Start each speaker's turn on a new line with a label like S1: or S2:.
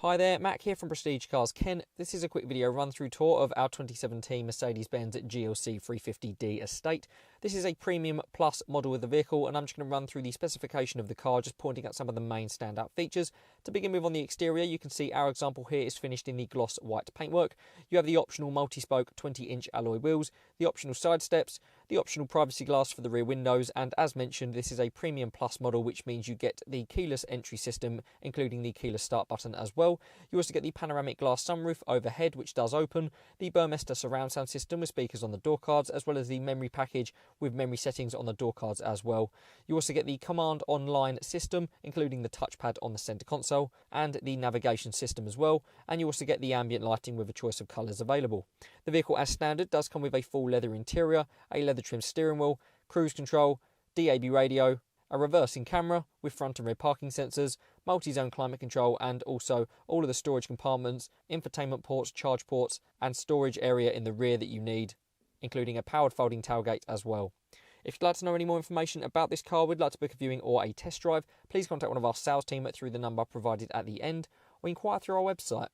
S1: Hi there, Mac here from Prestige Cars Ken. This is a quick video run through tour of our 2017 Mercedes-Benz GLC 350D Estate. This is a Premium Plus model of the vehicle, and I'm just going to run through the specification of the car, just pointing out some of the main standout features. To begin with, on the exterior, you can see our example here is finished in the gloss white paintwork. You have the optional multi-spoke 20-inch alloy wheels, the optional side steps, the optional privacy glass for the rear windows, and as mentioned, this is a Premium Plus model, which means you get the keyless entry system, including the keyless start button as well. You also get the panoramic glass sunroof overhead, which does open, the Burmester surround sound system with speakers on the door cards, as well as the memory package with memory settings on the door cards as well. You also get the COMAND online system, including the touchpad on the centre console, and the navigation system as well, and you also get the ambient lighting with a choice of colours available. The vehicle, as standard, does come with a full leather interior, a leather trimmed steering wheel, cruise control, DAB radio, a reversing camera with front and rear parking sensors, multi-zone climate control, and also all of the storage compartments, infotainment ports, charge ports, and storage area in the rear that you need, including a powered folding tailgate as well. If you'd like to know any more information about this car, would like to book a viewing or a test drive, please contact one of our sales team through the number provided at the end, or inquire through our website.